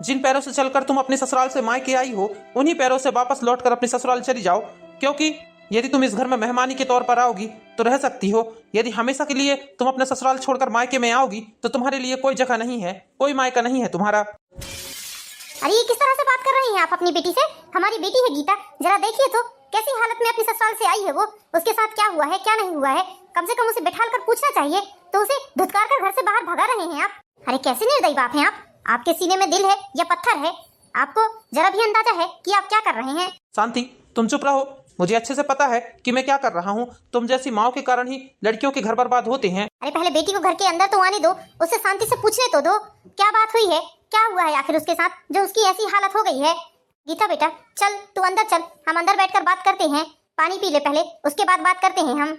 जिन पैरों से चलकर तुम अपने ससुराल से मायके आई हो, उन्हीं पैरों से वापस लौटकर अपने ससुराल चली जाओ। क्योंकि यदि तुम इस घर में मेहमानी के तौर पर आओगी तो रह सकती हो, यदि हमेशा के लिए तुम अपना ससुराल छोड़कर मायके में आओगी तो तुम्हारे लिए कोई जगह नहीं है, कोई मायका नहीं है तुम्हारा। अरे ये किस तरह से बात कर रही हैं आप अपनी बेटी से? हमारी बेटी है गीता, जरा देखिए तो कैसी हालत में अपने ससुराल से आई है वो। उसके साथ क्या हुआ है क्या नहीं हुआ है, कम से कम उसे बिठाल कर पूछना चाहिए, तो उसे धुतकार कर घर से बाहर भगा रहे हैं आप। अरे कैसे निर्दयी बाप हैं आप? आपके सीने में दिल है या पत्थर है? आपको जरा भी अंदाजा है कि आप क्या कर रहे हैं? शांति, तुम चुप रहो। मुझे अच्छे से पता है कि मैं क्या कर रहा हूँ। तुम जैसी माओ के कारण ही लड़कियों के घर बर्बाद होते हैं। अरे पहले बेटी को घर के अंदर तो आने दो, उससे शांति से पूछने तो दो, क्या बात हुई है, क्या हुआ है आखिर उसके साथ जो उसकी ऐसी हालत हो गई है। गीता बेटा चल, तू अंदर चल, हम अंदर बैठकर बात करते हैं। पानी पी ले पहले, उसके बाद बात करते हैं हम।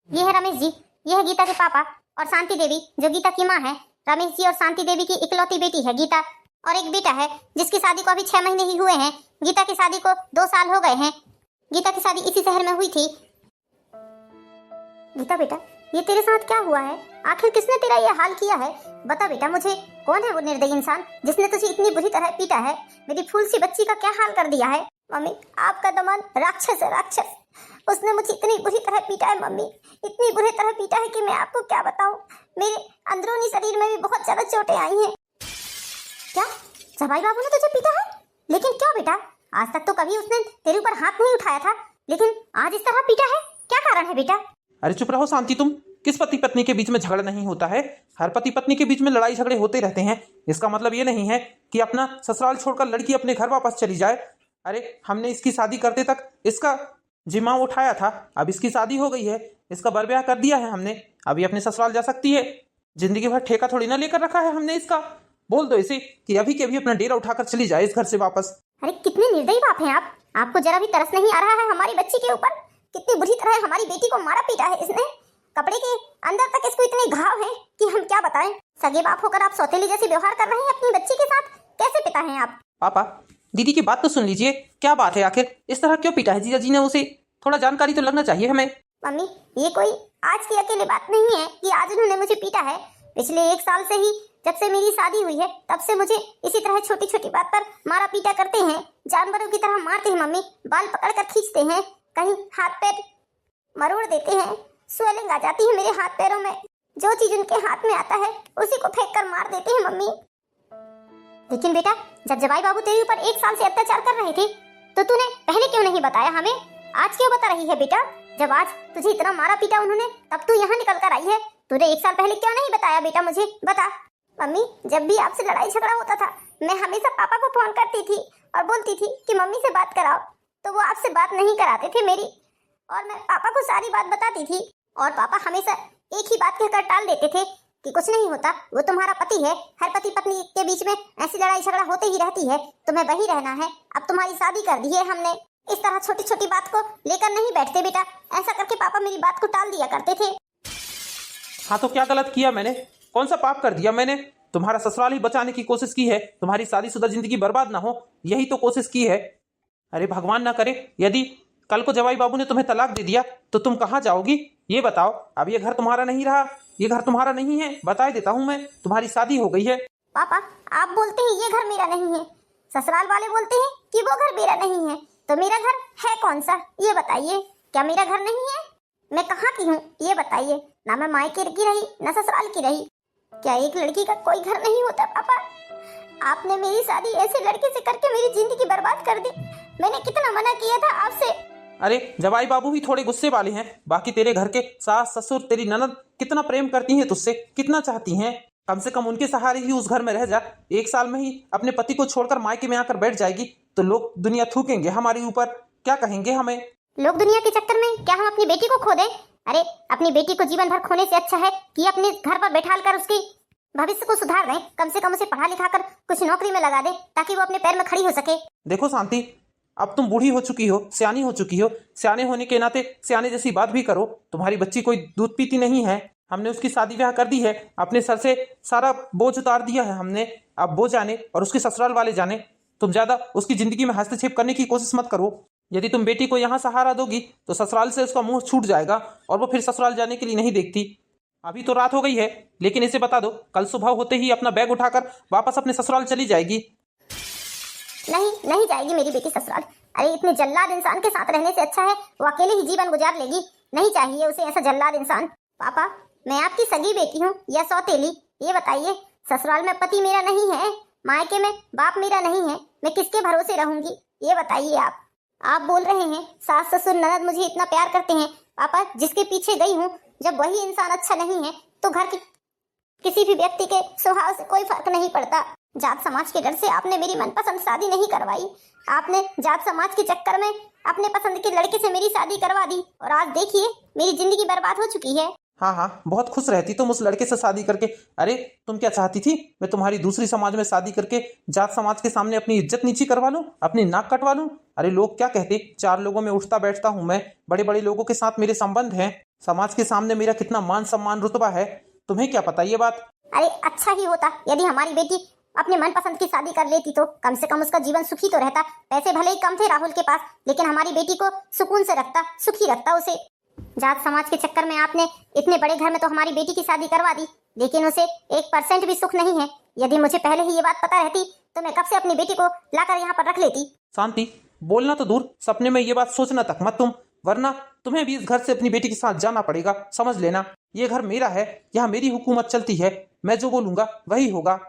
ये है रमेश जी, ये है गीता के पापा और शांति देवी जो गीता की माँ है। रमेश जी और शांति देवी की इकलौती बेटी है गीता, और एक बेटा है जिसकी शादी को अभी 6 महीने ही हुए हैं। गीता की शादी को 2 साल हो गए हैं। गीता की शादी इसी शहर में हुई थी। गीता बेटा ये तेरे साथ क्या हुआ है? आखिर किसने तेरा ये हाल किया है? बता बेटा मुझे, कौन है वो निर्दयी इंसान जिसने तुझे इतनी बुरी तरह पीटा है? मेरी फूल सी बच्ची का क्या हाल कर दिया है? मम्मी आपका दमन राक्षस है, राक्षस। उसने मुझे इतनी बुरी तरह पीटा है मम्मी, इतनी बुरी तरह पीटा है कि मैं आपको क्या बताऊं। मेरे अंदरूनी शरीर में भी बहुत ज्यादा चोटें आई हैं। क्या जवाई बाबू ने तुझे पीटा है? लेकिन क्यों बेटा? आज तक तो कभी उसने तेरे ऊपर हाथ नहीं उठाया था, लेकिन आज इस तरह पीटा है, क्या कारण है बेटा? अरे चुप रहो शांति तुम। किस पति पत्नी के बीच में झगड़ा नहीं होता है? हर पति पत्नी के बीच में लड़ाई झगड़े होते रहते हैं। इसका मतलब ये नहीं है कि अपना ससुराल छोड़कर लड़की अपने घर वापस चली जाए। अरे हमने इसकी शादी करते तक इसका जिम्मा उठाया था, अब इसकी शादी हो गई है, इसका बरब्याह कर दिया है हमने, अभी अपने ससुराल जा सकती है। जिंदगी भर ठेका थोड़ी ना लेकर रखा है हमने इसका। बोल दो इसे कि अभी के अभी अपना डेरा उठाकर चली जाए इस घर से वापस। अरे कितने निर्दयी बाप हैं आप! आपको जरा भी तरस नहीं आ रहा है हमारी बच्ची के ऊपर? कितनी बुरी तरह हमारी बेटी को मारा पीटा है इसने। कपड़े के अंदर तक इसको इतने घाव हैं कि हम क्या बताएं। सगे बाप होकर आप सौतेली जैसी व्यवहार कर रहे हैं अपनी बच्ची के साथ, कैसे पिता हैं आप? पापा दीदी की बात तो सुन लीजिए, क्या बात है आखिर? इस तरह क्यों पीटा है जीजा जी ने उसे? थोड़ा जानकारी तो लगना चाहिए हमें। मम्मी ये कोई आज की अकेली बात नहीं है कि आज उन्होंने मुझे पीटा है। पिछले 1 साल से ही, जब से मेरी शादी हुई है तब से मुझे इसी तरह छोटी छोटी बात पर मारा पीटा करते हैं। जानवरों की तरह मारते हैं मम्मी, बाल पकड़कर खींचते हैं, कहीं हाथ पैर मरोड़ देते हैं, स्वेलिंग आ जाती है मेरे हाथ पैरों में। जो चीज उनके हाथ में आता है उसी को फेंक कर मार देते हैं मम्मी। लेकिन बेटा जब जवाई बाबू तेरे ऊपर 1 साल से अत्याचार कर रहे थे तो तूने पहले क्यों नहीं बताया हमें? आज क्यों बता रही है बेटा? जब आज तुझे इतना मारा पीटा उन्होंने तब तू यहाँ निकल कर आई है, तूने 1 साल पहले क्यों नहीं बताया बेटा मुझे? बता। मम्मी जब भी आपसे लड़ाई झगड़ा होता था मैं हमेशा पापा को फोन करती थी और बोलती थी कि मम्मी से बात कराओ, तो वो आपसे बात नहीं कराते थे मेरी, और मैं पापा को सारी बात बताती थी और पापा हमेशा एक ही बात कहकर टाल देते थे कि कुछ नहीं होता, वो तुम्हारा पति है, हर पति पत्नी के बीच में ऐसी लड़ाई झगड़ा होते ही रहती है, तुम्हें वही रहना है, अब तुम्हारी शादी कर दी है हमने। इस तरह छोटी छोटी बात को लेकर नहीं बैठते बेटा, ऐसा करके पापा मेरी बात को टाल दिया करते थे। हाँ तो क्या गलत किया मैंने? कौन सा पाप कर दिया मैंने? तुम्हारा ससुराल ही बचाने की कोशिश की है, तुम्हारी शादीशुदा जिंदगी बर्बाद ना हो, यही तो कोशिश की है। अरे भगवान ना करे यदि कल को जवाई बाबू ने तुम्हें तलाक दे दिया तो तुम कहाँ जाओगी ये बताओ। अब ये घर तुम्हारा नहीं रहा, ये घर तुम्हारा नहीं है, बता देता हूँ मैं, तुम्हारी शादी हो गई है। पापा आप बोलते हैं ये घर मेरा नहीं है, ससुराल वाले बोलते हैं कि वो घर मेरा नहीं है, तो मेरा घर है कौन सा ये बताइए? क्या मेरा घर नहीं है? मैं कहाँ की हूँ ये बताइए? ना मैं मायके की रही ना ससुराल की रही। क्या एक लड़की का कोई घर नहीं होता पापा? आपने मेरी शादी ऐसे लड़के से करके मेरी जिंदगी बर्बाद कर दी। मैंने कितना मना किया था आपसे। अरे जवाई बाबू ही थोड़े गुस्से वाले हैं, बाकी तेरे घर के सास ससुर तेरी ननद कितना प्रेम करती हैं तुझसे, कितना चाहती हैं। कम से कम उनके सहारे ही उस घर में रह जा। 1 साल में ही अपने पति को छोड़कर मायके में आकर बैठ जाएगी तो लोग दुनिया थूकेंगे हमारे ऊपर, क्या कहेंगे हमें? लोग दुनिया के चक्कर में क्या हम अपनी बेटी को खो दें? अरे अपनी बेटी को जीवन भर खोने से अच्छा है कि अपने घर पर बैठाल कर उसकी भविष्य को सुधार दें, कम से कम उसे पढ़ा लिखा कर कुछ नौकरी में लगा दे ताकि वो अपने पैर में खड़ी हो सके। देखो शांति, अब तुम बूढ़ी हो चुकी हो, सियानी हो चुकी हो, सियाने होने के नाते सियाने जैसी बात भी करो। तुम्हारी बच्ची कोई दूध पीती नहीं है, हमने उसकी शादी ब्याह कर दी है, अपने सर से सारा बोझ उतार दिया है हमने, अब वो जाने और उसके ससुराल वाले जाने। तुम ज्यादा उसकी जिंदगी में हस्तक्षेप करने की कोशिश मत करो। यदि तुम बेटी को यहाँ सहारा दोगी तो ससुराल से उसका मुंह छूट जाएगा और वो फिर ससुराल जाने के लिए नहीं देखती। अभी तो रात हो गई है, लेकिन इसे बता दो कल सुबह होते ही अपना बैग उठाकर वापस अपने ससुराल चली जाएगी। नहीं नहीं जाएगी मेरी बेटी ससुराल। अरे इतने जल्लाद इंसान के साथ रहने से अच्छा है वो अकेले ही जीवन गुजार लेगी। नहीं चाहिए उसे ऐसा जल्लाद इंसान। पापा, मैं आपकी सगी बेटी हूँ या सौतेली, ये बताइए। ससुराल में पति मेरा नहीं है, मायके में बाप मेरा नहीं है, मैं किसके भरोसे रहूंगी ये बताइए आप बोल रहे हैं सास ससुर ननद मुझे इतना प्यार करते हैं। पापा, जिसके पीछे गई हूँ, जब वही इंसान अच्छा नहीं है तो घर की किसी भी व्यक्ति के स्वभाव से कोई फर्क नहीं पड़ता। जात समाज के डर से आपने मेरी मनपसंद शादी नहीं करवाई। आपने जात समाज के चक्कर में अपने पसंद के लड़के से मेरी शादी करवा दी और आज देखिए मेरी जिंदगी बर्बाद हो चुकी है। हाँ हाँ, बहुत खुश रहती तुम उस लड़के से शादी करके। अरे तुम क्या चाहती थी, मैं तुम्हारी दूसरी समाज में शादी करके जात समाज के सामने अपनी इज्जत नीची करवा लूं, अपनी नाक कटवा लूं? अरे लोग क्या कहते, 4 लोगों में उठता बैठता हूं मैं, बड़े बड़े लोगों के साथ मेरे संबंध हैं, समाज के सामने मेरा कितना मान सम्मान रुतबा है, तुम्हें क्या पता ये बात? अरे अच्छा ही होता यदि हमारी बेटी अपने मनपसंद की शादी कर लेती, तो कम से कम उसका जीवन सुखी तो रहता। पैसे भले ही कम थे राहुल के पास, लेकिन हमारी बेटी को सुकून से रखता, सुखी रखता उसे। जात समाज के चक्कर में आपने इतने बड़े घर में तो हमारी बेटी की शादी करवा दी, लेकिन उसे 1% भी सुख नहीं है। यदि मुझे पहले ही ये बात पता रहती तो मैं कब से अपनी बेटी को लाकर यहाँ पर रख लेती। शांति, बोलना तो दूर, सपने में ये बात सोचना तक मत तुम, वरना तुम्हें भी इस घर से अपनी बेटी के साथ जाना पड़ेगा। समझ लेना, ये घर मेरा है, यहाँ मेरी हुकूमत चलती है, मैं जो बोलूंगा वही होगा।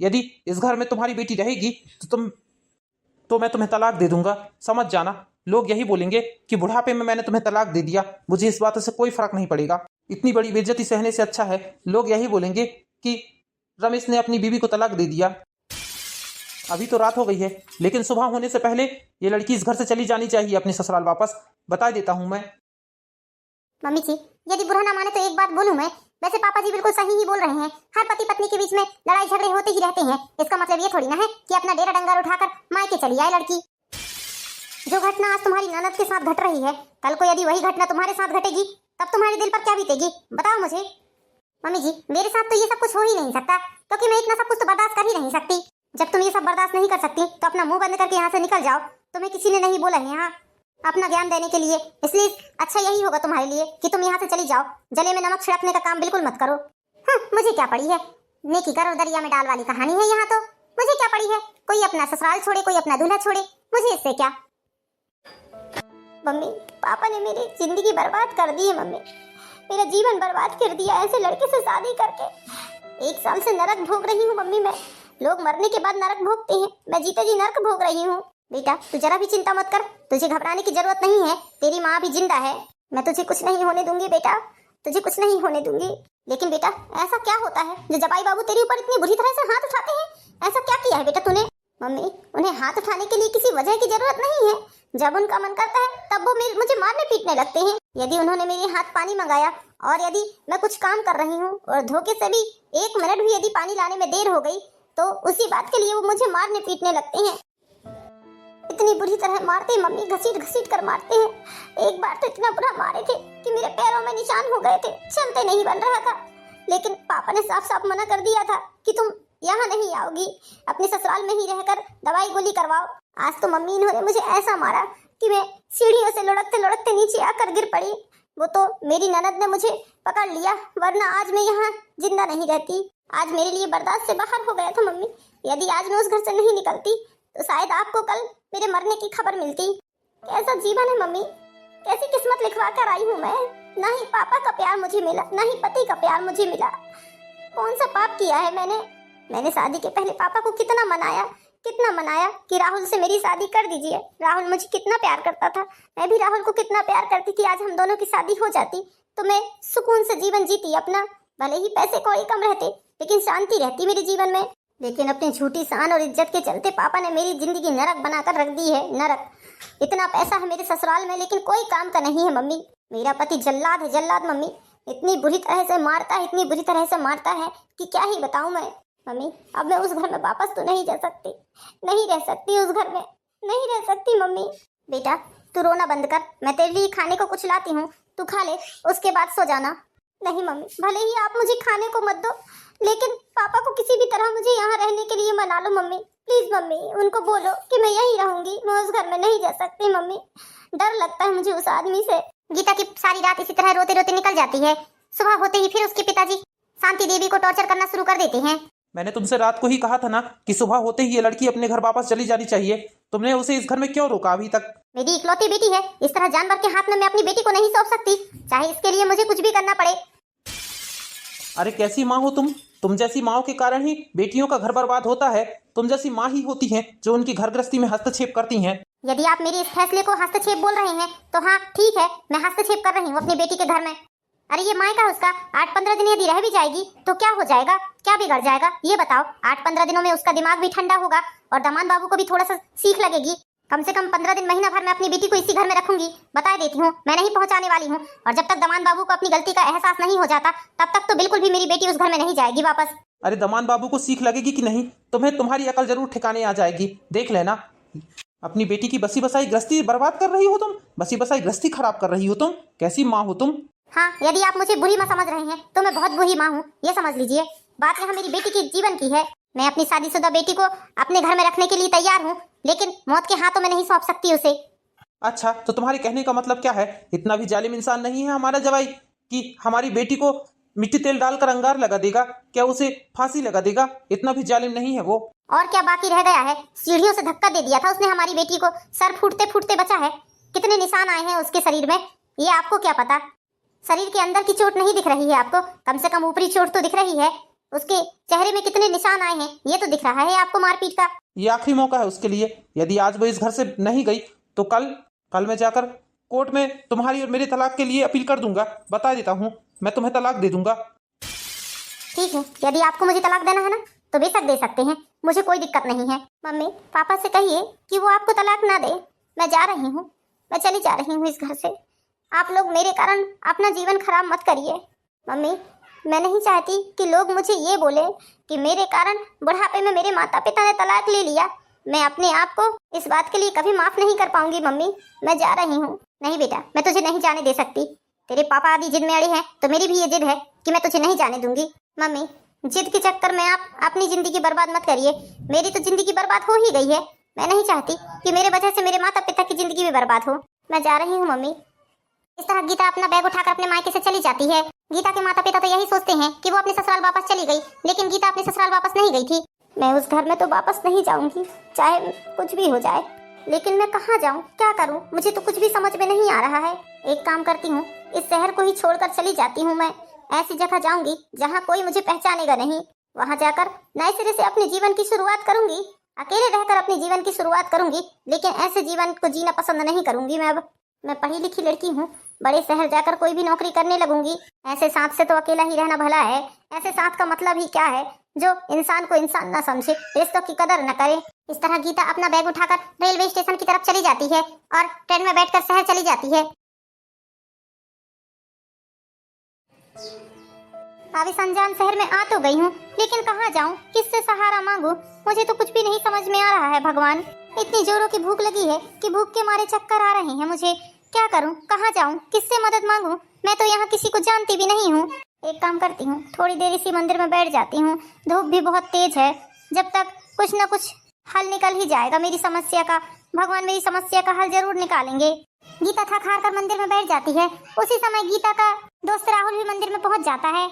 यदि इस घर में तुम्हारी बेटी रहेगी तो मैं तुम्हें तलाक दे दूंगा, समझ जाना। लोग यही बोलेंगे कि बुढ़ापे में मैंने तुम्हें तलाक दे दिया, मुझे इस बात से कोई फर्क नहीं पड़ेगा। इतनी बड़ी बेइज्जती सहने से अच्छा है लोग यही बोलेंगे कि रमेश ने अपनी बीवी को तलाक दे दिया। अभी तो रात हो गई है, लेकिन सुबह होने से पहले ये लड़की इस घर से चली जानी चाहिए अपने ससुराल वापस, बता देता हूँ मैं। मम्मी जी, यदि बुरा ना माने तो एक बात बोलूं मैं। वैसे पापा जी बिल्कुल सही ही बोल रहे हैं, हर पति पत्नी के बीच में लड़ाई झगड़े होते ही रहते हैं। इसका मतलब ये थोड़ी ना है कि अपना डेरा डंगर उठाकर मायके चली आए लड़की। जो घटना आज तुम्हारी ननद के साथ घट रही है, कल को यदि वही घटना तुम्हारे साथ घटेगी तब तुम्हारे दिल पर क्या बीतेगी, बताओ मुझे। मम्मी जी, मेरे साथ तो ये सब कुछ हो ही नहीं सकता, क्योंकि मैं इतना सब कुछ तो बर्दाश्त कर ही नहीं सकती। जब तुम ये सब बर्दाश्त नहीं कर सकती तो अपना मुंह बंद करके यहाँ से निकल जाओ। तुम्हें किसी ने नहीं बोला है यहाँ अपना ज्ञान देने के लिए, इसलिए अच्छा यही होगा तुम्हारे लिए कि तुम यहाँ से चली जाओ। जले में नमक छिड़कने का काम बिल्कुल मत करो। मुझे क्या पड़ी है, नेकी करो दरिया में डाल वाली कहानी है यहाँ तो। मुझे क्या पड़ी है, कोई अपना ससुराल छोड़े कोई अपना दूल्हा छोड़े, मुझे इससे क्या। मम्मी, पापा ने मेरी जिंदगी बर्बाद कर दी है। मम्मी, मेरा जीवन बर्बाद कर दिया ऐसे लड़के से शादी करके। 1 साल से नरक भोग रही हूँ मम्मी मैं। लोग मरने के बाद नरक भोगते हैं, मैं जीते जी नरक भोग रही हूँ। बेटा, तू जरा भी चिंता मत कर, तुझे घबराने की जरूरत नहीं है, तेरी माँ भी जिंदा है। मैं तुझे कुछ नहीं होने दूंगी बेटा, तुझे कुछ नहीं होने दूंगी। लेकिन बेटा, ऐसा क्या होता है जो जबाई बाबू तेरे ऊपर इतनी बुरी तरह से हाथ उठाते हैं? ऐसा क्या किया है बेटा तूने? मम्मी, उन्हें हाथ उठाने के लिए किसी वजह की जरूरत नहीं है। जब उनका मन करता है तब वो मुझे मारने पीटने लगते हैं। यदि उन्होंने मेरे हाथ पानी मंगाया और यदि मैं कुछ काम कर रही हूँ और धोखे से भी 1 मिनट भी यदि पानी लाने में देर हो गई तो उसी बात के लिए वो मुझे मारने पीटने लगते हैं। इतनी बुरी तरह मारते हैं मम्मी, घसीट घसीट कर मारते हैं। एक बार तो इतना बुरा मारे थे कि मेरे पैरों में निशान हो गए थे, चलते नहीं बन रहा था। लेकिन पापा ने साफ साफ मना कर दिया था कि तुम यहाँ नहीं आओगी, अपने ससुराल में ही रहकर दवाई गोली करवाओ। आज तो मम्मी इन्होंने मुझे ऐसा मारा कि मैं सीढ़ियों से लुढ़कते लुढ़कते नीचे आकर गिर पड़ी। वो तो मेरी ननद ने मुझे पकड़ लिया, वरना आज मैं यहाँ जिंदा नहीं रहती। आज मेरे लिए बर्दाश्त से बाहर हो गया था मम्मी। यदि आज मैं उस घर से नहीं निकलती तो शायद आपको कल मेरे मरने की खबर मिलती। कैसा जीवन है मम्मी, कैसी किस्मत लिखवा कर आई हूँ मैं। ना ही पापा का प्यार मुझे मिला, ना ही पति का प्यार मुझे मिला। कौन सा पाप किया है मैंने शादी के पहले पापा को कितना मनाया कि राहुल से मेरी शादी कर दीजिए। राहुल मुझे कितना प्यार करता था, मैं भी राहुल को कितना प्यार करती थी। आज हम दोनों की शादी हो जाती तो मैं सुकून से जीवन जीती अपना। भले ही पैसे कौड़ी कम रहते लेकिन शांति रहती मेरे जीवन में। लेकिन अपनी झूठी शान और इज्जत के चलते पापा ने मेरी जिंदगी नरक बनाकर रख दी है, नरक। इतना पैसा है मेरे ससुराल में लेकिन कोई काम का नहीं है मम्मी। मेरा पति जल्लाद है, जल्लाद मम्मी। इतनी बुरी तरह से मारता है, इतनी बुरी तरह से मारता है कि क्या ही बताऊं मैं। मम्मी, अब मैं उस घर में वापस तो नहीं जा सकती, नहीं रह सकती उस घर में, नहीं रह सकती मम्मी। बेटा, तू रोना बंद कर, मैं तेरे लिए खाने को कुछ लाती हूँ, तू खा ले, उसके बाद सो जाना। नहीं मम्मी, भले ही आप मुझे खाने को मत दो, लेकिन पापा को किसी भी तरह मुझे यहाँ रहने के लिए मना लो मम्मी। प्लीज मम्मी, उनको बोलो कि मैं यहीं रहूंगी, मैं उस घर में नहीं जा सकती मम्मी। डर लगता है मुझे उस आदमी से। गीता की सारी रात इसी तरह रोते रोते निकल जाती है। सुबह होते ही फिर उसके पिताजी शांति देवी को टॉर्चर करना शुरू कर देते हैं। मैंने तुमसे रात को ही कहा था ना कि सुबह होते ही ये लड़की अपने घर वापस चली जानी चाहिए। तुमने उसे इस घर में क्यों रोका अभी तक? मेरी इकलौती बेटी है, इस तरह जानवर के हाथ में मैं अपनी बेटी को नहीं सौंप सकती, चाहे इसके लिए मुझे कुछ भी करना पड़े। अरे कैसी माँ हो तुम जैसी माओ के कारण ही बेटियों का घर बर्बाद होता है। तुम जैसी माँ ही होती हैं जो उनकी घर गृहस्थी में हस्तक्षेप करती हैं। यदि आप मेरे इस फैसले को हस्तक्षेप बोल रहे हैं तो हाँ ठीक है, मैं हस्तक्षेप कर रही हूँ अपनी बेटी के घर में। अरे ये मायका उसका 8-15 दिन यदि रह भी जाएगी तो क्या हो जाएगा, क्या बिगड़ जाएगा ये बताओ। 8-15 दिनों में उसका दिमाग भी ठंडा होगा और दामाद बाबू को भी थोड़ा सा सीख लगेगी। कम से कम 15 दिन महीना भर मैं अपनी बेटी को इसी घर में रखूंगी, बता देती हूँ, मैं नहीं पहुंचाने वाली हूँ। और जब तक दामाद बाबू को अपनी गलती का एहसास नहीं हो जाता तब तक तो बिल्कुल भी मेरी बेटी उस घर में नहीं जाएगी वापस। अरे दामाद बाबू को सीख लगेगी कि नहीं, तुम्हें तुम्हारी अकल जरूर ठिकाने आ जाएगी, देख लेना। अपनी बेटी की बसी बसाई गृहस्थी बर्बाद कर रही हो तुम, बसी बसाई गृहस्थी खराब कर रही हो तुम। कैसी माँ हो तुम? हाँ, यदि आप मुझे बुरी माँ समझ रहे हैं तो मैं बहुत बुरी माँ हूँ, ये समझ लीजिए। बात यहाँ मेरी बेटी के जीवन की है। मैं अपनी शादीशुदा बेटी को अपने घर में रखने के लिए तैयार हूँ, लेकिन मौत के हाथों में नहीं सौंप सकती उसे। अच्छा, तो तुम्हारे कहने का मतलब क्या है? इतना भी जालिम इंसान नहीं है हमारा जवाई कि हमारी बेटी को मिट्टी तेल डालकर अंगार लगा देगा, क्या उसे फांसी लगा देगा? इतना भी जालिम नहीं है वो। और क्या बाकी रह गया है? सीढ़ियों से धक्का दे दिया था उसने हमारी बेटी को, सर फूटते फूटते बचा है। कितने निशान आए हैं उसके शरीर में, ये आपको क्या पता? शरीर के अंदर की चोट नहीं दिख रही है आपको, कम से कम ऊपरी चोट तो दिख रही है। उसके चेहरे में कितने निशान आए हैं ये तो दिख रहा है आपको मारपीट का। ये आखिरी मौका है उसके लिए। यदि आज वो इस घर से नहीं गई तो कल मैं जाकर कोर्ट में तुम्हारी और मेरे तलाक के लिए अपील कर दूंगा। बता देता हूँ, मैं तुम्हें तलाक दे दूंगा। ठीक है, यदि आपको मुझे तलाक देना है ना तो बेशक दे सकते हैं, मुझे कोई दिक्कत नहीं है। मम्मी पापा से कहिए कि वो आपको तलाक ना दे। मैं जा रही हूँ, मैं चली जा रही हूँ इस घर से। आप लोग मेरे कारण अपना जीवन खराब मत करिए। मम्मी मैं नहीं चाहती कि लोग मुझे ये बोले कि मेरे कारण बुढ़ापे में मेरे माता पिता ने तलाक ले लिया। मैं अपने आप को इस बात के लिए कभी माफ नहीं कर पाऊंगी। मम्मी मैं जा रही हूँ। नहीं बेटा, मैं तुझे नहीं जाने दे सकती। तेरे पापा आदि जिद में अड़े हैं तो मेरी भी ये जिद है कि मैं तुझे नहीं जाने दूंगी। मम्मी जिद के चक्कर में आप अपनी जिंदगी बर्बाद मत करिए। मेरी तो जिंदगी बर्बाद हो ही गई है। मैं नहीं चाहती कि मेरे वजह से मेरे माता पिता की जिंदगी भी बर्बाद हो। मैं जा रही हूँ मम्मी। इस तरह गीता अपना बैग उठाकर अपने मायके से चली जाती है। गीता के माता पिता तो यही सोचते हैं कि वो अपने ससुराल वापस चली गई, लेकिन गीता अपने ससुराल वापस नहीं गई थी। मैं उस घर में तो वापस नहीं जाऊंगी, चाहे कुछ भी हो जाए। लेकिन मैं कहाँ जाऊँ, क्या करूँ, मुझे तो कुछ भी समझ में नहीं आ रहा है। एक काम करती हूँ, इस शहर को ही छोड़कर चली जाती हूँ। मैं ऐसी जगह जाऊंगी जहाँ कोई मुझे पहचानेगा नहीं। वहाँ जाकर नए सिरे से अपने जीवन की शुरुआत करूंगी। अकेले रहकर अपने जीवन की शुरुआत करूंगी, लेकिन ऐसे जीवन को जीना पसंद नहीं करूंगी मैं अब। मैं पढ़ी लिखी लड़की हूँ, बड़े शहर जाकर कोई भी नौकरी करने लगूंगी। ऐसे साथ से तो अकेला ही रहना भला है। ऐसे साथ का मतलब ही क्या है जो इंसान को इंसान न समझे, रिश्तों की कदर न करे। इस तरह गीता अपना बैग उठाकर रेलवे स्टेशन की तरफ चली जाती है और ट्रेन में बैठकर शहर चली जाती है। अब इस अनजान शहर में आ तो गई हूँ, लेकिन कहाँ जाऊँ, किससे सहारा मांगू, मुझे तो कुछ भी नहीं समझ में आ रहा है। भगवान, इतनी जोरों की भूख लगी है कि भूख के मारे चक्कर आ रहे हैं मुझे। क्या करूँ, कहाँ जाऊँ, किससे मदद मांगू? मैं तो यहाँ किसी को जानती भी नहीं हूँ। एक काम करती हूँ, थोड़ी देर इसी मंदिर में बैठ जाती हूँ। धूप भी बहुत तेज है, जब तक कुछ न कुछ हल निकल ही जाएगा मेरी समस्या का। भगवान मेरी समस्या का हल जरूर निकालेंगे। गीता थक हार कर मंदिर में बैठ जाती है। उसी समय गीता का दोस्त राहुल भी मंदिर में पहुंच जाता है।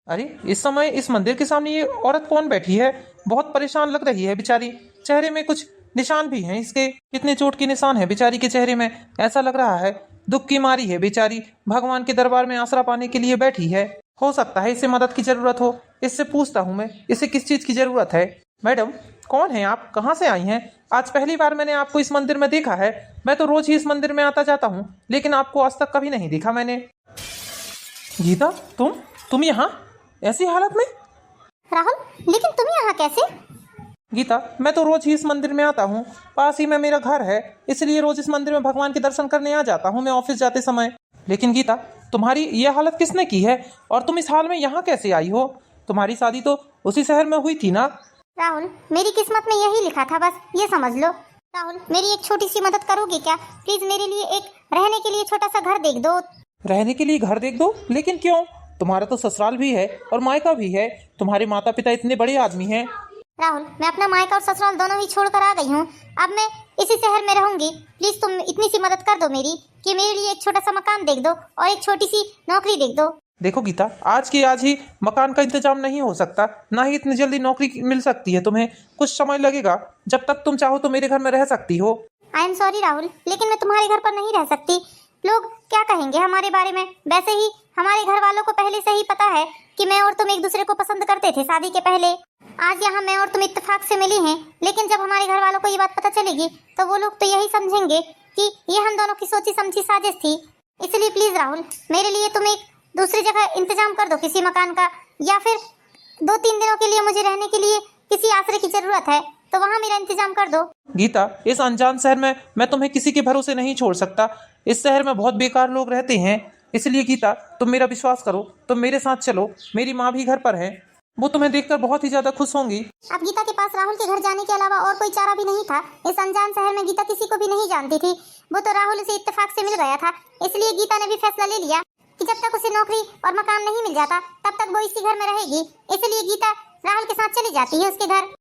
अरे इस समय इस मंदिर के सामने ये औरत कौन बैठी है? बहुत परेशान लग रही है बेचारी। चेहरे में कुछ निशान भी हैं इसके। कितने चोट के निशान है बेचारी के चेहरे में। ऐसा लग रहा है दुख की मारी है बेचारी। भगवान के दरबार में आसरा पाने के लिए बैठी है। हो सकता है इसे मदद की जरूरत हो। इससे पूछता हूँ मैं, इसे किस चीज की जरूरत है। मैडम कौन है आप, कहाँ से आई हैं? आज पहली बार मैंने आपको इस मंदिर में देखा है। मैं तो रोज ही इस मंदिर में आता जाता हूँ, लेकिन आपको आज तक कभी नहीं देखा मैंने। गीता तुम यहाँ ऐसी हालत में? राहुल, लेकिन तुम यहाँ कैसे? गीता मैं तो रोज ही इस मंदिर में आता हूँ, पास ही में मेरा घर है, इसलिए रोज इस मंदिर में भगवान के दर्शन करने आ जाता हूँ मैं ऑफिस जाते समय। लेकिन गीता तुम्हारी ये हालत किसने की है और तुम इस हाल में यहाँ कैसे आई हो? तुम्हारी शादी तो उसी शहर में हुई थी ना? राहुल मेरी किस्मत में यही लिखा था, बस ये समझ लो। राहुल मेरी एक छोटी सी मदद करोगे क्या? प्लीज मेरे लिए एक रहने के लिए छोटा सा घर देख दो। रहने के लिए घर देख दो? लेकिन क्यों? तुम्हारा तो ससुराल भी है और मायका भी है। तुम्हारे माता पिता इतने बड़े आदमी हैं। राहुल मैं अपना मायका और ससुराल दोनों ही छोड़कर आ गई हूँ। अब मैं इसी शहर में रहूंगी। प्लीज तुम इतनी सी मदद कर दो मेरी कि मेरे लिए एक छोटा सा मकान देख दो और एक छोटी सी नौकरी देख दो। देखो गीता, आज की आज ही मकान का इंतजाम नहीं हो सकता, ना ही इतनी जल्दी नौकरी मिल सकती है तुम्हें। कुछ समय लगेगा। जब तक तुम चाहो तो मेरे घर में रह सकती हो। आई एम सॉरी राहुल, लेकिन मैं तुम्हारे घर पर नहीं रह सकती। लोग क्या कहेंगे हमारे बारे में? वैसे ही हमारे घर वालों को पहले से ही पता है कि मैं और तुम एक दूसरे को पसंद करते थे शादी के पहले। आज यहाँ मैं और तुम इत्तेफाक से मिली हैं, लेकिन जब हमारे घर वालों को ये बात पता चलेगी तो वो लोग तो यही समझेंगे कि ये हम दोनों की सोची समझी साजिश थी। इसलिए प्लीज राहुल, मेरे लिए तुम एक दूसरी जगह इंतजाम कर दो किसी मकान का, या फिर 2-3 दिनों के लिए मुझे रहने के लिए किसी आश्रय की जरूरत है तो वहाँ मेरा इंतजाम कर दो। गीता, इस अनजान शहर में मैं तुम्हें किसी के भरोसे नहीं छोड़ सकता। इस शहर में बहुत बेकार लोग रहते हैं। इसलिए गीता, तुम मेरा विश्वास करो, तुम मेरे साथ चलो। मेरी माँ भी घर पर है, वो तुम्हें देखकर बहुत ही ज्यादा खुश होंगी। अब गीता के पास राहुल के घर जाने के अलावा और कोई चारा भी नहीं था। इस अनजान शहर में गीता किसी को भी नहीं जानती थी। वो तो राहुल से इत्तेफाक से मिल गया था। इसलिए गीता ने भी फैसला ले लिया कि जब तक उसे नौकरी और मकान नहीं मिल जाता तब तक वो इसी घर में रहेगी। इसलिए गीता राहुल के साथ चली जाती है उसके घर।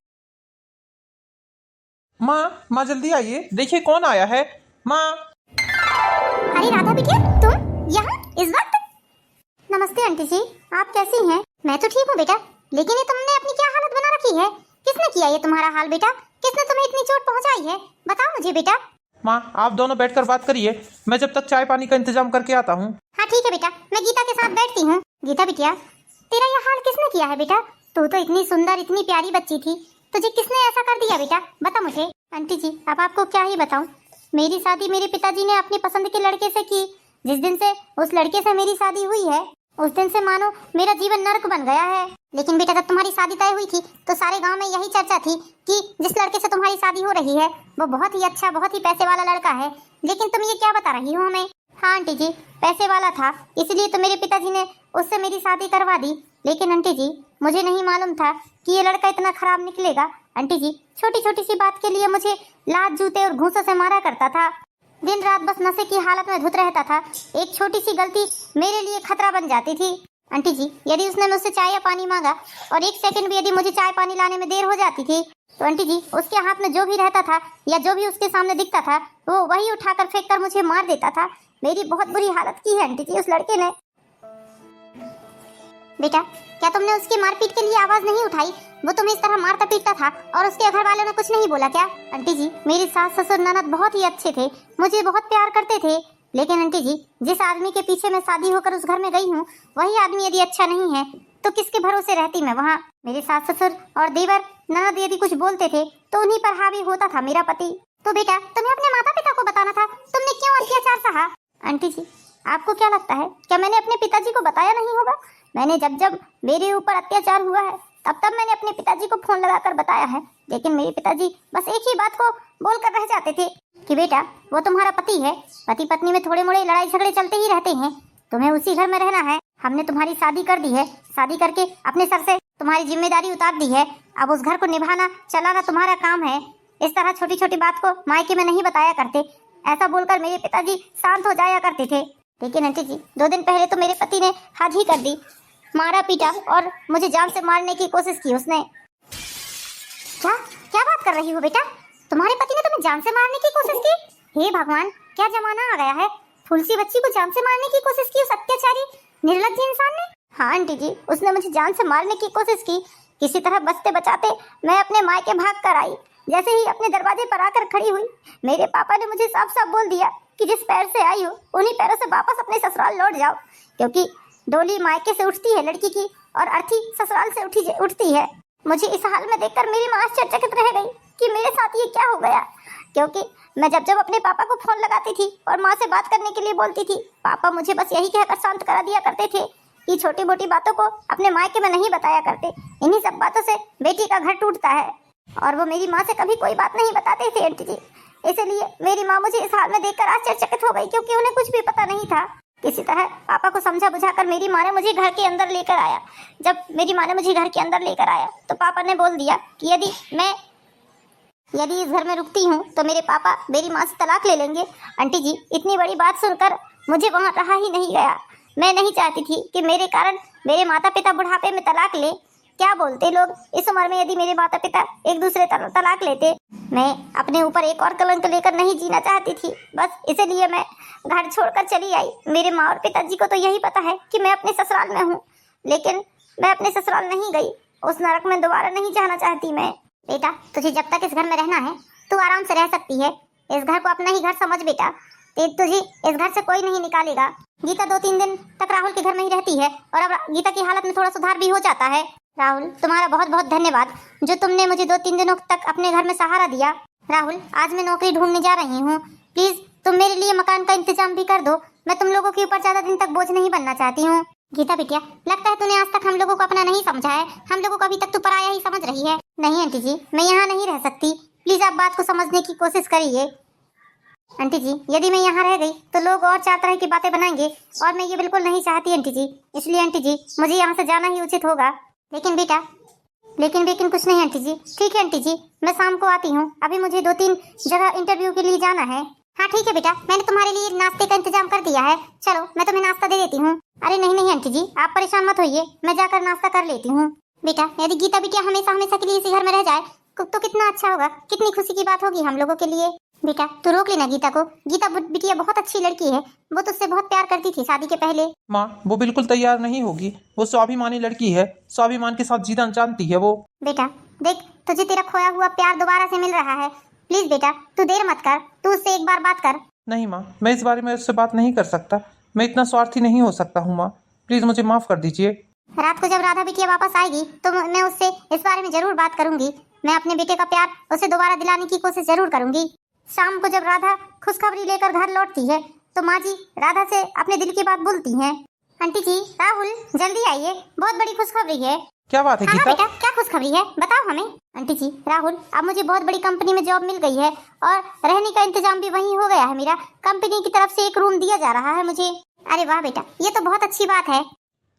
माँ जल्दी आइए, देखिए कौन आया है। माँ। अरे राधा बिटिया, तुम यहाँ इस वक्त? नमस्ते आंटी जी, आप कैसी हैं? मैं तो ठीक हूँ बेटा, लेकिन ये तुमने अपनी क्या हालत बना रखी है? किसने किया ये तुम्हारा हाल बेटा? किसने तुम्हें इतनी चोट पहुँचाई है? बताओ मुझे बेटा। माँ, आप दोनों बैठकर बात करिए, मैं जब तक चाय पानी का इंतजाम करके आता हूँ। हाँ ठीक है बेटा, मैं गीता के साथ बैठती हूँ। गीता बिटिया, तेरा ये हाल किसने किया है बेटा? तू तो इतनी सुंदर, इतनी प्यारी बच्ची थी, तुझे किसने ऐसा कर दिया बेटा? बता मुझे। आंटी जी, अब आपको क्या ही बताऊं, मेरी शादी मेरे पिताजी ने अपनी पसंद के लड़के से की। जिस दिन से उस लड़के से मेरी शादी हुई है, उस दिन से मानो मेरा जीवन नर्क बन गया है। लेकिन बेटा, जब तुम्हारी शादी तय हुई थी तो सारे गांव में यही चर्चा थी कि जिस लड़के से तुम्हारी शादी हो रही है वो बहुत ही अच्छा, बहुत ही पैसे वाला लड़का है। लेकिन तुम ये क्या बता रही हो हमें? हाँ आंटी जी, पैसे वाला था, इसलिए तो मेरे पिताजी ने उससे मेरी शादी करवा दी। लेकिन आंटी जी, मुझे नहीं मालूम था कि ये लड़का इतना खराब निकलेगा। आंटी जी, छोटी छोटी सी बात के लिए मुझे लात, जूते और घूंसों से मारा करता था। दिन रात बस नशे की हालत में धुत रहता था। एक छोटी सी गलती मेरे लिए खतरा बन जाती थी। आंटी जी, यदि उसने मुझसे चाय या पानी मांगा और 1 सेकंड भी यदि मुझे चाय पानी लाने में देर हो जाती थी तो आंटी जी, उसके हाथ में जो भी रहता था या जो भी उसके सामने दिखता था वो वही उठाकर फेंक कर मुझे मार देता था। मेरी बहुत बुरी हालत की है आंटी जी उस लड़के ने। बेटा, क्या तुमने उसकी मारपीट के लिए आवाज नहीं उठाई? वो तुम्हें इस तरह मारता पीटता था और उसके घर वालों ने कुछ नहीं बोला क्या? आंटी जी, मेरी सास ससुर ननद बहुत ही अच्छे थे, मुझे बहुत प्यार करते थे। लेकिन आंटी जी, जिस आदमी के पीछे मैं शादी होकर उस घर में गई हूँ, वही आदमी यदि अच्छा नहीं है तो किसके भरोसे रहती मैं वहाँ? मेरे सास ससुर और देवर ननद यदि कुछ बोलते थे तो उन्हीं पर हावी होता था मेरा पति। तो बेटा, तुम्हें अपने माता पिता को बताना था, तुमने क्यों अत्याचार सहा? आंटी जी, आपको क्या लगता है, क्या मैंने अपने पिताजी को बताया नहीं होगा? मैंने जब जब मेरे ऊपर अत्याचार हुआ है तब तब मैंने अपने पिताजी को फोन लगाकर बताया है। लेकिन मेरे पिताजी बस एक ही बात को बोलकर रह जाते थे कि बेटा, वो तुम्हारा पति है, पति पत्नी में थोड़े मोड़े लड़ाई झगड़े चलते ही रहते हैं, तुम्हें उसी घर में रहना है। हमने तुम्हारी शादी कर दी है, शादी करके अपने सर से तुम्हारी जिम्मेदारी उतार दी है, अब उस घर को निभाना चलाना तुम्हारा काम है। इस तरह छोटी छोटी बात को मायके में नहीं बताया करते। ऐसा बोलकर मेरे पिताजी शांत हो जाया करते थे। लेकिन आंटी जी, 2 दिन पहले तो मेरे पति ने हद ही कर दी, मारा पीटा और मुझे जान से मारने की कोशिश की उसने। क्या क्या बात कर रही हो बेटा? तुम्हारे पति ने तुम्हें जान से मारने की कोशिश की? हे भगवान, क्या जमाना आ गया है, फुलसी बच्ची को जान से मारने की कोशिश की उस अत्याचारी निर्लज्ज इंसान ने? हाँ आंटी जी, उसने मुझे जान से मारने की कोशिश की। किसी तरह बचते बचाते मैं अपने मायके भाग कर आई। जैसे ही अपने दरवाजे पर आकर खड़ी हुई, मेरे पापा ने मुझे साफ साफ बोल दिया कि जिस पैर से आई हो उन्हीं पैरों से वापस अपने ससुराल लौट जाओ, क्योंकि डोली मायके से उठती है लड़की की और अर्थी ससुराल से उठती है। मुझे इस हाल में देखकर मेरी माँ आश्चर्यचकित रह गई कि मेरे साथ ये क्या हो गया, क्योंकि मैं जब जब अपने पापा को फोन लगाती थी और माँ से बात करने के लिए बोलती थी, पापा मुझे बस यही कहकर शांत करा दिया करते थे कि छोटी मोटी बातों को अपने मायके में नहीं बताया करते, इन्हीं सब बातों से बेटी का घर टूटता है। और वो मेरी माँ से कभी कोई बात नहीं बताते थे आंटी जी। इसलिए मेरी माँ मुझे इस हाल में देखकर आश्चर्यचकित हो गई, क्योंकि उन्हें कुछ भी पता नहीं था। किसी तरह पापा को समझा बुझाकर मेरी माँ ने मुझे घर के अंदर लेकर आया। जब मेरी माँ ने मुझे घर के अंदर लेकर आया तो पापा ने बोल दिया कि यदि इस घर में रुकती हूँ तो मेरे पापा मेरी माँ से तलाक ले लेंगे। आंटी जी, इतनी बड़ी बात सुनकर मुझे वहाँ रहा ही नहीं गया। मैं नहीं चाहती थी कि मेरे कारण मेरे माता पिता बुढ़ापे में तलाक ले, क्या बोलते लोग इस उम्र में यदि मेरे माता पिता एक दूसरे तलाक लेते। मैं अपने ऊपर एक और कलंक लेकर नहीं जीना चाहती थी, बस इसीलिए मैं घर छोड़कर चली आई। मेरे माँ और पिताजी को तो यही पता है कि मैं अपने ससुराल में हूँ, लेकिन मैं अपने ससुराल नहीं गई। उस नरक में दोबारा नहीं जाना चाहती मैं। बेटा तुझे जब तक इस घर में रहना है तू आराम से रह सकती है। इस घर को अपना ही घर समझ बेटा, तुझे इस घर से कोई नहीं निकालेगा। गीता 2-3 दिन तक राहुल के घर में ही रहती है और अब गीता की हालत में थोड़ा सुधार भी हो जाता है। राहुल तुम्हारा बहुत बहुत धन्यवाद जो तुमने मुझे 2-3 दिनों तक अपने घर में सहारा दिया। राहुल आज मैं नौकरी ढूंढने जा रही हूँ, प्लीज तुम मेरे लिए मकान का इंतजाम भी कर दो। मैं तुम लोगों के ऊपर ज्यादा दिन तक बोझ नहीं बनना चाहती हूँ। गीता बिटिया लगता है तूने आज तक हम लोगों को अपना नहीं समझा है, हम लोगों को अभी तक तू पराया ही समझ रही है। नहीं आंटी जी मैं यहाँ नहीं रह सकती, प्लीज आप बात को समझने की कोशिश करिए। आंटी जी यदि मैं यहाँ रह गई तो लोग और 4 तरह की बातें बनाएंगे और मैं ये बिल्कुल नहीं चाहती आंटी जी, इसलिए आंटी जी मुझे यहाँ से जाना ही उचित होगा। लेकिन बेटा लेकिन कुछ नहीं आंटी जी। ठीक है आंटी जी मैं शाम को आती हूँ, अभी मुझे 2-3 जगह इंटरव्यू के लिए जाना है। हाँ ठीक है बेटा मैंने तुम्हारे लिए नाश्ते का इंतजाम कर दिया है, चलो मैं तुम्हें नाश्ता दे देती हूँ। अरे नहीं आंटी जी आप परेशान मत होइए, मैं जाकर नाश्ता कर लेती हूँ। बेटा यदि गीता बिटिया हमेशा हमेशा के लिए इसी घर में रह जाए तो कितना अच्छा होगा, कितनी खुशी की बात होगी हम लोगों के लिए। बेटा तू रोक लेना गीता को, गीता बिटिया बहुत अच्छी लड़की है, वो तुझसे बहुत प्यार करती थी शादी के पहले। माँ वो बिल्कुल तैयार नहीं होगी, वो स्वाभिमानी लड़की है, स्वाभिमान के साथ जीना जानती है वो। बेटा देख तुझे तेरा खोया हुआ प्यार दोबारा से मिल रहा है, प्लीज बेटा तू देर मत कर, तू उससे एक बार बात कर। नहीं माँ मैं इस बारे में उससे बात नहीं कर सकता, मैं इतना स्वार्थी नहीं हो सकता हूँ माँ, प्लीज मुझे माफ कर दीजिए। रात को जब राधा बिटिया वापस आएगी तो मैं उससे इस बारे में जरूर बात करूंगी। मैं अपने बेटे का प्यार उसे दोबारा दिलाने की कोशिश जरूर करूंगी। शाम को जब राधा खुशखबरी लेकर घर लौटती है तो माँ जी राधा से अपने दिल की बात बोलती हैं। आंटी जी राहुल जल्दी आइए, बहुत बड़ी खुशखबरी है। क्या बात है हाँ गीता? बेटा क्या खुशखबरी है बताओ हमें। आंटी जी राहुल अब मुझे बहुत बड़ी कंपनी में जॉब मिल गई है और रहने का इंतजाम भी वहीं हो गया है मेरा, कंपनी की तरफ से एक रूम दिया जा रहा है मुझे। अरे वाह बेटा ये तो बहुत अच्छी बात है।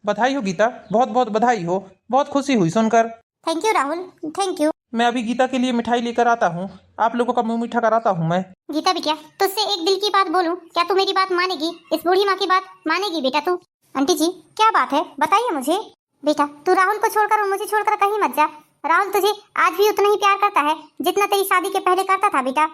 बधाई हो गीता, बहुत बहुत बधाई हो, बहुत खुशी हुई सुनकर। Thank you Rahul thank you. मैं अभी गीता के लिए मिठाई लेकर आता हूँ, आप लोगों का मुंह मीठा कराता हूँ मैं। गीता बिटिया तुझसे एक दिल की बात बोलूं, क्या तू मेरी बात मानेगी, इस बूढ़ी माँ की बात मानेगी बेटा तू? आंटी जी क्या बात है बताइए मुझे। बेटा तू राहुल को छोड़कर और मुझे छोड़कर कहीं मत जा, राहुल तुझे आज भी उतना ही प्यार करता है जितना तेरी शादी के पहले करता था बेटा।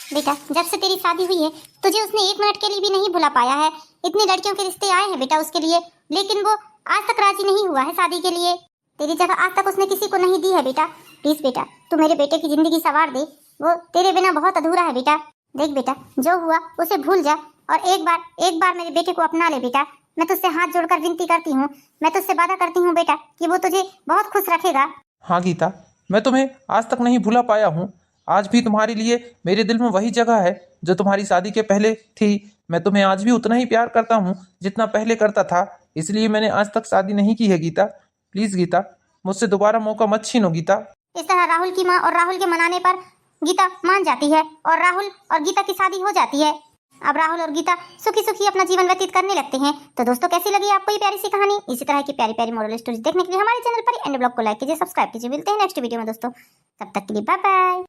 बेटा जब से तेरी शादी हुई है तुझे उसने 1 मिनट के लिए भी नहीं भुला पाया है। इतनी लड़कियों के रिश्ते आए हैं बेटा उसके लिए, लेकिन वो आज तक राजी नहीं हुआ है शादी के लिए। तेरी जगह आज तक उसने किसी को नहीं दी है बेटा, प्लीज बेटा तू मेरे बेटे की जिंदगी संवार दे, वो तेरे बिना बहुत अधूरा है बेटा। देख बेटा जो हुआ उसे भूल जा और एक बार मेरे बेटे को अपना ले बेटा। मैं तुझसे हाथ जोड़कर विनती करती हूँ, मैं तुझसे वादा करती हूँ बेटा कि वो तुझे बहुत खुश रखेगा। हाँ गीता मैं तुम्हें आज तक नहीं भूला पाया हूँ, आज भी तुम्हारे लिए मेरे दिल में वही जगह है जो तुम्हारी शादी के पहले थी। मैं तुम्हें आज भी उतना ही प्यार करता हूँ जितना पहले करता था, इसलिए मैंने आज तक शादी नहीं की है गीता। प्लीज गीता मुझसे दोबारा मौका मत छीनो गीता। इस तरह राहुल की माँ और राहुल के मनाने पर गीता मान जाती है और राहुल और गीता की शादी हो जाती है। अब राहुल और गीता सुखी सुखी अपना जीवन व्यतीत करने लगते हैं। तो दोस्तों कैसी लगी आपको ये प्यारी सी कहानी? इसी तरह की प्यारी प्यारी मॉरल स्टोरीज देखने के लिए हमारे चैनल पर एंड ब्लॉग को लाइक कीजिए, सब्सक्राइब कीजिए। मिलते हैं नेक्स्ट वीडियो में दोस्तों, तब तक के लिए बाय बाय।